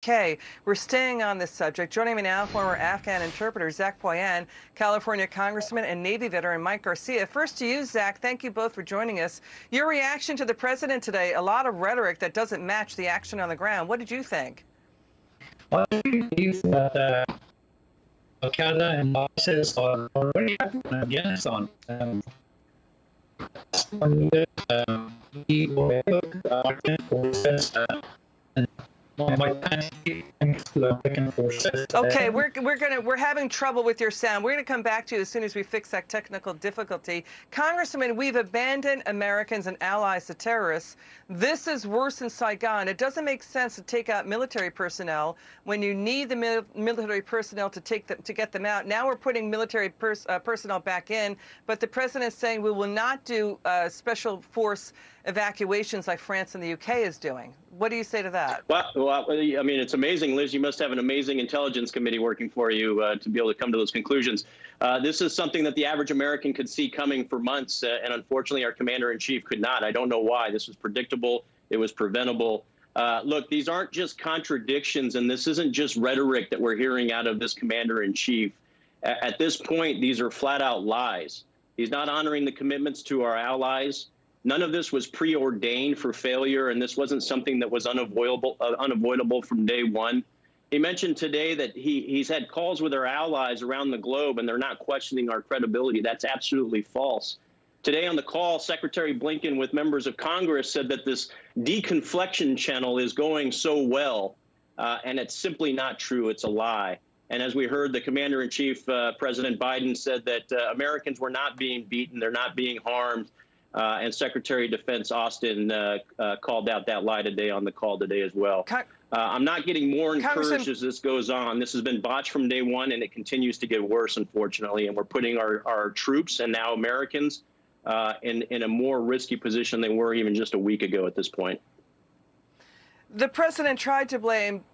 Okay, we're staying on this subject. Joining me now, former Afghan interpreter Zach Poyan, California Congressman, and Navy veteran Mike Garcia. First to you, Zach, thank you both for joining us. Your reaction to the president today, a lot of rhetoric that doesn't match the action on the ground. What did you think? I believe that Canada and ISIS are already active in Afghanistan. We were able to American forces and my country thanks to American forces. Okay, we're having trouble with your sound. We're gonna come back to you as soon as we fix that technical difficulty. Congressman, we've abandoned Americans and allies to terrorists. This is worse than Saigon. It doesn't make sense to take out military personnel when you need the military personnel to get them out. Now we're putting military personnel back in, but the president's saying we will not do special force evacuations like France and the UK is doing. What do you say to that? Well, I mean, it's amazing, Liz. You must have an amazing intelligence committee working for you to be able to come to those conclusions. This is something that the average American could see coming for months, and unfortunately, our commander-in-chief could not. I don't know why. This was predictable. It was preventable. Look, these aren't just contradictions, and this isn't just rhetoric that we're hearing out of this commander-in-chief. At this point, these are flat-out lies. He's not honoring the commitments to our allies. None of this was preordained for failure, and this wasn't something that was unavoidable from day one. He mentioned today that he's had calls with our allies around the globe, and they're not questioning our credibility. That's absolutely false. Today on the call, Secretary Blinken with members of Congress said that this deconfliction channel is going so well, and it's simply not true. It's a lie. And as we heard, the commander-in-chief, President Biden, said that Americans were not being beaten. They're not being harmed. And Secretary of Defense Austin called out that lie today on the call today as well. I'm not getting more encouraged as this goes on. This has been botched from day one, and it continues to get worse, unfortunately. And we're putting our troops and now Americans in a more risky position than we were even just a week ago at this point. The president tried to blame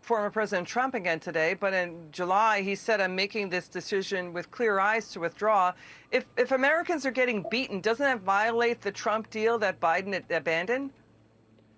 former President Trump again today, but in July he said, I'm making this decision with clear eyes to withdraw. If Americans are getting beaten, doesn't that violate the Trump deal that Biden abandoned?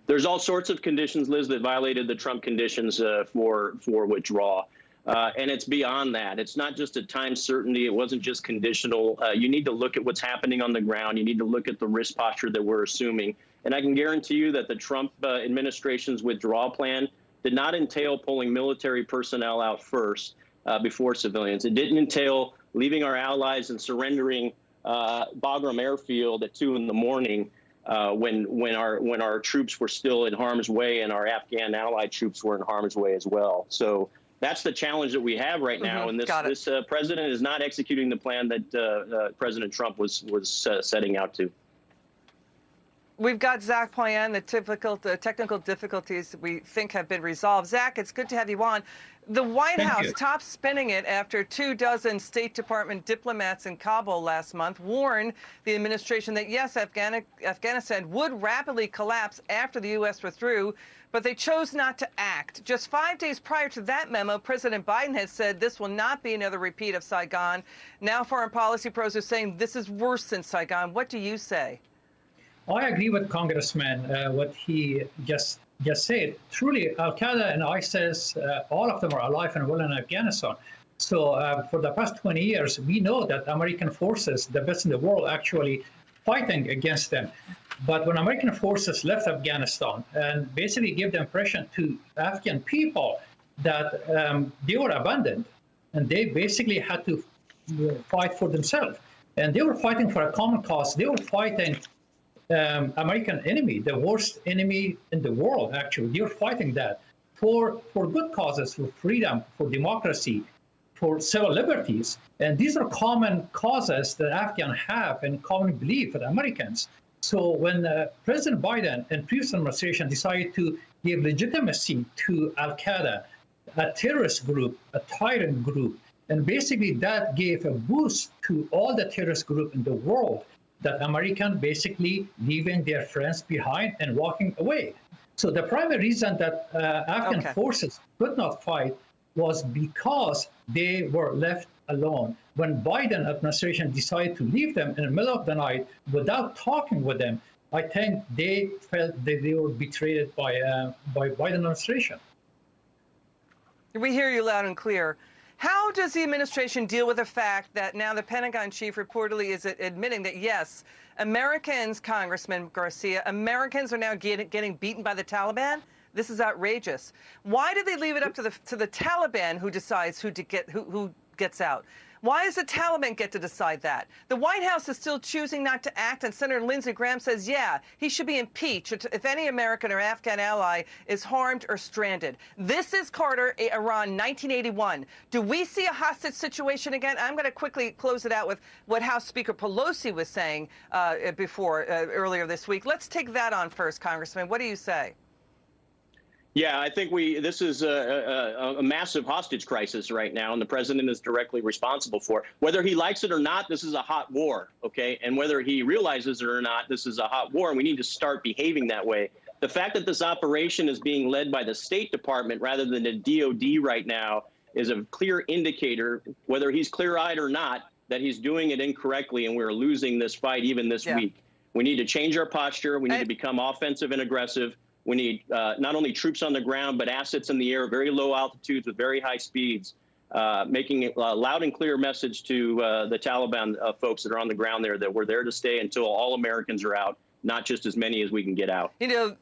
There's all sorts of conditions, Liz, that violated the Trump conditions for withdrawal. And it's beyond that. It's not just a time certainty. It wasn't just conditional. You need to look at what's happening on the ground. You need to look at the risk posture that we're assuming. And I can guarantee you that the Trump administration's withdrawal plan did not entail pulling military personnel out first before civilians. It didn't entail leaving our allies and surrendering Bagram Airfield at 2 in the morning when our troops were still in harm's way and our Afghan allied troops were in harm's way as well. So that's the challenge that we have right now. And this president is not executing the plan that President Trump was setting out to. We've got Zach Poyan. The technical difficulties we think have been resolved. Zach, it's good to have you on. The White House topped spinning it after 24 State Department diplomats in Kabul last month warned the administration that, yes, Afghanistan would rapidly collapse after the U.S. withdrew, but they chose not to act. Just 5 days prior to that memo, President Biden has said this will not be another repeat of Saigon. Now foreign policy pros are saying this is worse than Saigon. What do you say? I agree with Congressman what he just said. Truly, Al-Qaeda and ISIS, all of them are alive and well in Afghanistan. So for the past 20 years, we know that American forces, the best in the world, actually fighting against them. But when American forces left Afghanistan and basically gave the impression to Afghan people that they were abandoned and they basically had to fight for themselves. And they were fighting for a common cause. They were fighting American enemy, the worst enemy in the world, actually. They're fighting that for good causes, for freedom, for democracy, for civil liberties. And these are common causes that Afghans have and common belief with Americans. So when President Biden and previous administration decided to give legitimacy to Al-Qaeda, a terrorist group, a tyrant group, and basically that gave a boost to all the terrorist groups in the world, that Americans basically leaving their friends behind and walking away. So the primary reason that Afghan forces could not fight was because they were left alone. When Biden administration decided to leave them in the middle of the night without talking with them, I think they felt that they were betrayed by Biden administration. We hear you loud and clear. How does the administration deal with the fact that now the Pentagon chief reportedly is admitting that, yes, Americans, Congressman Garcia, Americans are now getting beaten by the Taliban? This is outrageous. Why did they leave it up to the Taliban who decides who gets out? Why does the Taliban get to decide that? The White House is still choosing not to act, and Senator Lindsey Graham says, yeah, he should be impeached if any American or Afghan ally is harmed or stranded. This is Carter, Iran, 1981. Do we see a hostage situation again? I'm going to quickly close it out with what House Speaker Pelosi was saying earlier this week. Let's take that on first, Congressman. What do you say? Yeah, I think this is a massive hostage crisis right now, and the president is directly responsible for it. Whether he likes it or not, this is a hot war, okay? And whether he realizes it or not, this is a hot war, and we need to start behaving that way. The fact that this operation is being led by the State Department rather than the DOD right now is a clear indicator, whether he's clear-eyed or not, that he's doing it incorrectly, and we're losing this fight even this week. We need to change our posture. We need to become offensive and aggressive. We need not only troops on the ground, but assets in the air, very low altitudes with very high speeds, making it a loud and clear message to the Taliban folks that are on the ground there that we're there to stay until all Americans are out, not just as many as we can get out. You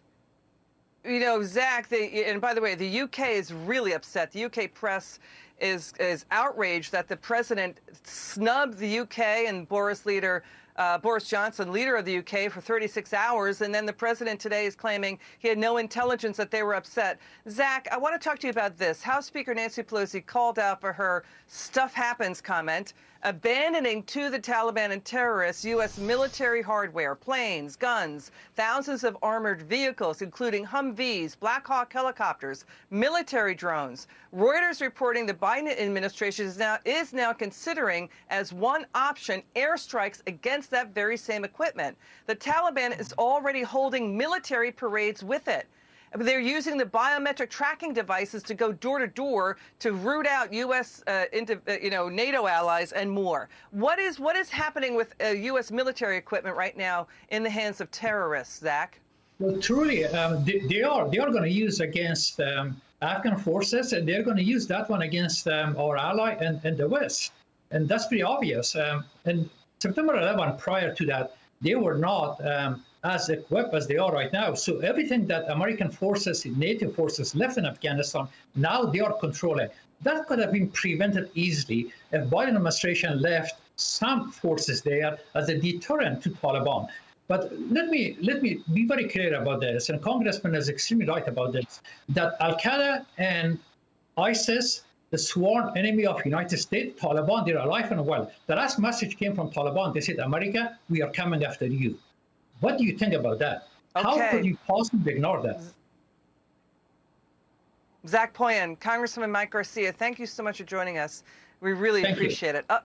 know, Zach, and by the way, the UK is really upset. The UK press is outraged that the president snubbed the UK and Boris Johnson, leader of the UK, for 36 hours, and then the president today is claiming he had no intelligence that they were upset. Zach, I want to talk to you about this. House Speaker Nancy Pelosi called out for her "stuff happens" comment, abandoning to the Taliban and terrorists U.S. military hardware, planes, guns, thousands of armored vehicles, including Humvees, Black Hawk helicopters, military drones. Reuters reporting the Biden administration is now considering as one option airstrikes against that very same equipment. The Taliban is already holding military parades with it. They're using the biometric tracking devices to go door to door to root out U.S. NATO allies and more. What is happening with U.S. military equipment right now in the hands of terrorists, Zach? Well, truly, they are going to use against Afghan forces, and they're going to use that one against our ally and the West, and that's pretty obvious. And September 11, prior to that, they were not as equipped as they are right now. So everything that American forces, NATO forces left in Afghanistan, now they are controlling. That could have been prevented easily if Biden administration left some forces there as a deterrent to Taliban. But let me be very clear about this, and Congressman is extremely right about this, that Al-Qaeda and ISIS, the sworn enemy of United States, Taliban, they're alive and well. The last message came from Taliban. They said, America, we are coming after you. What do you think about that? Okay. How could you possibly ignore that? Zach Poyen, Congressman Mike Garcia, thank you so much for joining us. We really appreciate it.